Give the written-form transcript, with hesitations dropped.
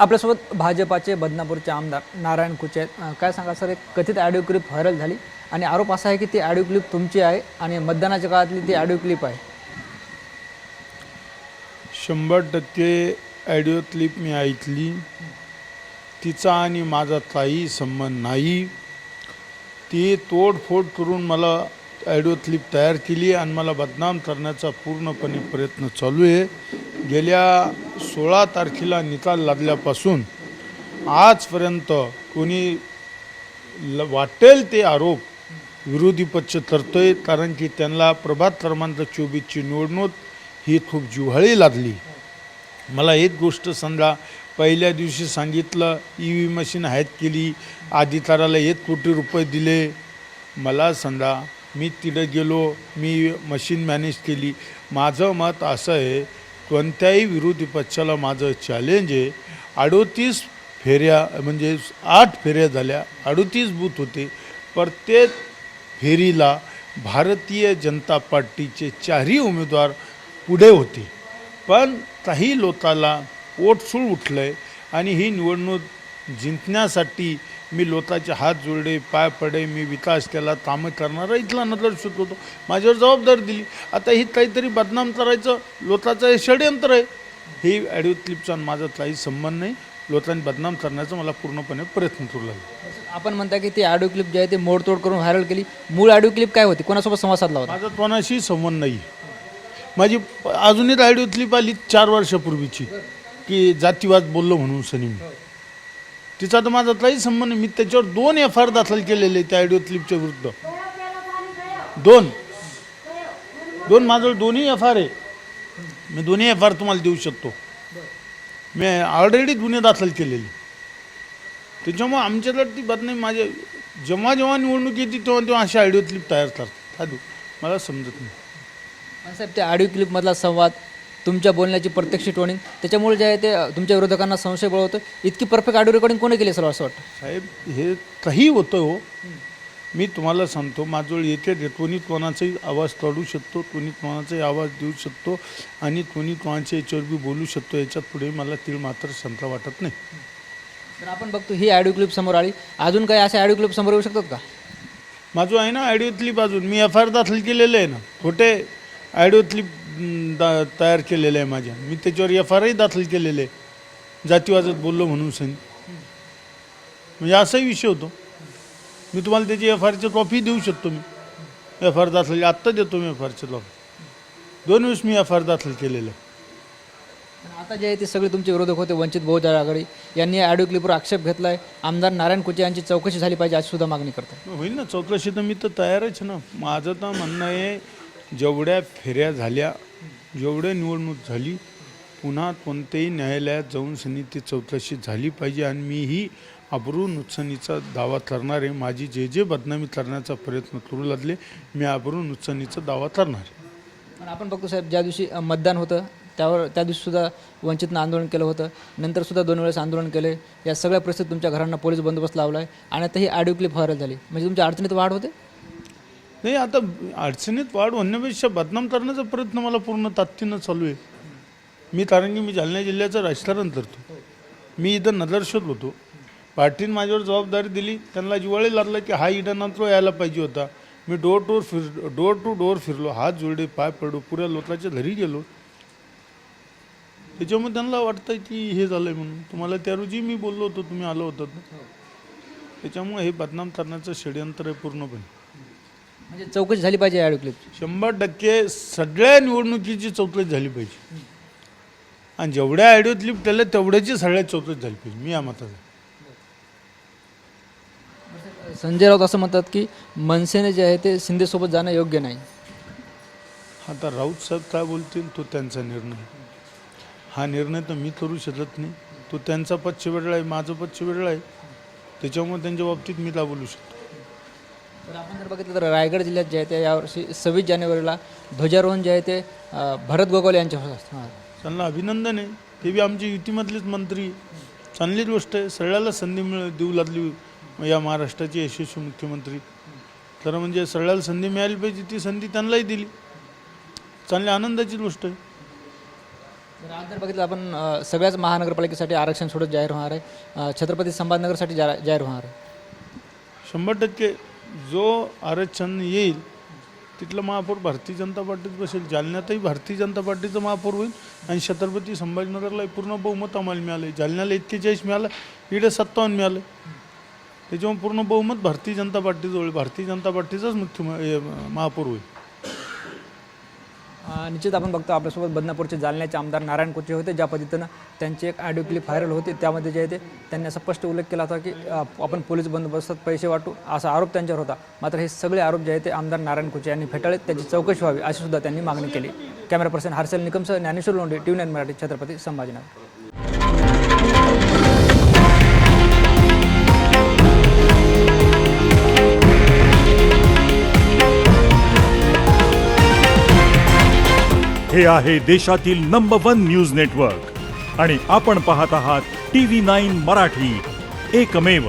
आपल्यासोबत भाजपाचे बदनापूरचे आमदार नारायण कुचे आहेत. काय सांगा सर, एक कथित ऑडिओ क्लिप व्हायरल झाली आणि आरोप असा आहे की ती ऑडिओ क्लिप तुमची आहे आणि मतदानाच्या काळातली ती ऑडिओ क्लिप आहे. 100% ऑडिओ क्लिप मी ऐकली. तिचा आणि माझा काही संबंध नाही. ती तोडफोड करून मला ऑडिओ क्लिप तयार केली आणि मला बदनाम करण्याचा पूर्णपणे प्रयत्न चालू आहे. गेल्या 16 तारखेला निकाल लागल्यापासून आजपर्यंत कोणी वाटेल ते आरोप विरोधी पक्ष करतोय, कारण की त्यांना प्रभात क्रमांक 24ची निवडणूक ही खूप जिव्हाळी लागली. मला एक गोष्ट समजा, पहिल्या दिवशी सांगितलं EV मशीन हॅक केली, अधिकाऱ्याला 1 कोटी रुपये दिले. मला समजा मी तिथं गेलो, मी मशीन मॅनेज केली. माझं मत असं आहे, कोणत्याही विरोधी पक्षाला माझं चॅलेंज आहे. 38 फेऱ्या म्हणजे 8 फेऱ्या झाल्या, 38 बूथ होते. प्रत्येक फेरीला भारतीय जनता पार्टीचे 4ही उमेदवार पुढे होते, पण काही लोकांना पोटसूळ उठलं आहे आणि ही निवडणूक जिंकण्यासाठी मी लोकांचे हात जोडले, पाय पडे, मी विकास केला, कामं करणारा इथला नजरशूत होतो. माझ्यावर जबाबदारी दिली. आता ही काहीतरी बदनाम करायचं लोकांचं हे षडयंत्र आहे. ही ऑडिओ क्लिपचा माझा काही संबंध नाही. लोकांनी बदनाम करण्याचा मला पूर्णपणे प्रयत्न करू लागला. आपण म्हणता की ती ऑडिओ क्लिप जी आहे ती मोडतोड करून व्हायरल केली. मूळ ऑडिओ क्लिप काय होती, कोणासोबत संवाद साधला होता? माझा कोणाशी संबंध नाही. माझी अजूनही ऑडिओ क्लिप आली 4 वर्षापूर्वीची, की जातीवाद बोललो म्हणून सनी मी. तिचा तर माझा काही संबंध नाही. मी त्याच्यावर 2 FIR दाखल केलेले त्या ऑडिओ क्लिपच्या विरुद्ध. 2 माझं 2ही FIR आहे. मी 2ही FIR तुम्हाला देऊ शकतो. मी ऑलरेडी गुन्हे दाखल केलेले. त्याच्यामुळे आमच्याकडे ती बदनामी माझ्या जेव्हा निवडणूक येते तेव्हा अशा ऑडिओ क्लिप तयार करतात. मला समजत नाही. साहेब, त्या ऑडिओ क्लिपमधला संवाद, तुमच्या बोलण्याची प्रत्यक्ष टोनिंग, त्याच्यामुळे जे आहे ते तुमच्या विरोधकांना संशय बळवतं. इतकी परफेक्ट ऑडिओ रेकॉर्डिंग कोणी केली सर असं वाटतं? साहेब, हे काही होतं हो. मी तुम्हाला सांगतो, माझजवळ येते कोणी कोणाचाही आवाज काढू शकतो, कोणी कोणाचाही आवाज देऊ शकतो आणि कोणी कोणाच्या याच्यावर बी बोलू शकतो. याच्यात पुढे मला तीळ मात्र शंका वाटत नाही. तर आपण बघतो ही ऑडिओ क्लिप समोर आली, अजून काही अशा ऑडिओ क्लिप समोर येऊ शकतात का? माझं आहे ना ऑडिओ क्लिप, अजून मी FIR दाखल केलेलं आहे ना. खोटे ऑडिओ क्लिप तयार केलेलं आहे माझ्या. मी त्याच्यावर FIRही दाखल केलेले आहे, जातीवादात बोललो म्हणून सनी. म्हणजे असाही विषय होतो. मी तुम्हाला त्याची FIRची कॉपी देऊ शकतो. मी FIR दाखल आत्ता देतो. मी FIRची कॉपी 2 वेळेस मी FIR दाखल केलेलं आहे. आता जे आहे ते सगळे तुमचे विरोधक होते, वंचित बहुजन आघाडी यांनी ऑडिओ क्लिपवर आक्षेप घेतला आहे. आमदार नारायण कुचे यांची चौकशी झाली पाहिजे अशी सुद्धा मागणी करतात. होईल ना चौकशी, तर मी तर तयारच ना. माझं तर म्हणणं आहे, जेवढ्या फेऱ्या झाल्या, जेवढ्या निवडणूक झाली, पुन्हा कोणत्याही न्यायालयात जाऊन सनी ती चौकशी झाली पाहिजे. आणि मीही अब्रू नुकसानीचा दावा करणार आहे. माझी जे बदनामी करण्याचा प्रयत्न करू लागले, मी अब्रू नुकसानीचा दावा करणार आहे. पण आपण बघतो साहेब, ज्या दिवशी मतदान होतं त्या दिवशीसुद्धा वंचितनं आंदोलन केलं होतं, नंतरसुद्धा 2 वेळेस आंदोलन केले. या सगळ्या परिस्थितीत तुमच्या घरांना पोलीस बंदोबस्त लावला आहे आणि आता ही ऑडिओ क्लिप व्हायरल झाली, म्हणजे तुमच्या अडचणीत वाढ होते? नाही, आता अडचणीत वाढ होण्यापेक्षा बदनाम करण्याचा प्रयत्न मला पूर्ण ताकदीनं चालू आहे. मी कारण की मी जालना जिल्ह्याचं राजकारण करतो. मी इथं नजरशोध होतो. पार्टीने माझ्यावर जबाबदारी दिली, त्यांना जिव्हाळी लागलं की हा इडनात्र यायला पाहिजे होता. मी डोर टू डोर फिरलो, हात जोडले, पाय पडलो, पुऱ्या लोकांच्या घरी गेलो. त्याच्यामुळे त्यांना वाटतं की हे झालं आहे म्हणून. तुम्हाला त्या रोजी मी बोललो होतो, तुम्ही आलो होतात ना. त्याच्यामुळे हे बदनाम करण्याचं षडयंत्र आहे पूर्णपणे. म्हणजे चौकशी झाली पाहिजे ऑडिओ क्लिप. 100% सगळ्या निवडणुकीची चौकशी झाली पाहिजे. आणि जेवढ्या ऑडिओ क्लिप त्याला तेवढ्याची सगळ्यात चौकशी झाली पाहिजे. मी या मताचा. संजय राऊत असं म्हणतात की मनसेने जे आहे ते शिंदेसोबत जाणं योग्य नाही. आता राऊत साहेब काय बोलतील तो त्यांचा निर्णय. हा निर्णय तर मी करू शकत नाही. तो त्यांचा पक्ष वेगळा आहे, माझं पक्ष वेगळं आहे. त्याच्यामुळे त्यांच्या बाबतीत मी काय बोलू शकतो. तर आपण जर बघितलं तर रायगड जिल्ह्यात जे आहे ते यावर्षी 26 जानेवारीला ध्वजारोहण जे आहे ते भरत गोगावले यांच्या असणार. त्यांना अभिनंदन आहे. ते बी आमची युतीमधलेच मंत्री. चांगली गोष्ट आहे. सगळ्याला संधी देऊ लागली या महाराष्ट्राचे यशस्वी मुख्यमंत्री. तर म्हणजे सगळ्याला संधी मिळाली पाहिजे, ती संधी त्यांनाही दिली. चांगल्या आनंदाची गोष्ट आहे. तर आज जर बघितलं आपण सगळ्याच महानगरपालिकेसाठी आरक्षण सोडत जाहीर होणार आहे, छत्रपती संभाजीनगरसाठी जाहीर होणार आहे. 100% जो आरक्षण येईल तिथलं महापौर भारतीय जनता पार्टीत बसेल. जालन्यातही भारतीय जनता पार्टीचं महापौर होईल आणि छत्रपती संभाजीनगरला पूर्ण बहुमत आम्हाला मिळालं आहे. जालन्याला 41 मिळालं, इकडे 57 मिळालं. त्याच्यामुळे पूर्ण बहुमत भारतीय जनता पार्टीजवळ, भारतीय जनता पार्टीचाच महापौर होईल. निश्चित आपण बघतो आपल्यासोबत बदनापूरचे जालन्याचे आमदार नारायण कोचे होते. ज्या पद्धतीनं त्यांची एक ऑडिओ क्लिप व्हायरल होती, त्यामध्ये जे आहे ते त्यांनी असा स्पष्ट उल्लेख केला होता की आपण पोलीस बंदोबस्तात पैसे वाटू, असा आरोप त्यांच्यावर होता. मात्र हे सगळे आरोप जे आहे ते आमदार नारायण कोचे यांनी फेटाळले, त्याची चौकशी व्हावी अशी सुद्धा त्यांनी मागणी केली. कॅमेरा पर्सन हर्षल निकमसह ज्ञानेश्वर लोंढे, TV9 मराठी, छत्रपती संभाजीनगर. हे आहे देशातील नंबर 1 न्यूज नेटवर्क आणि आपण पाहत आहात TV9 मराठी, एकमेव.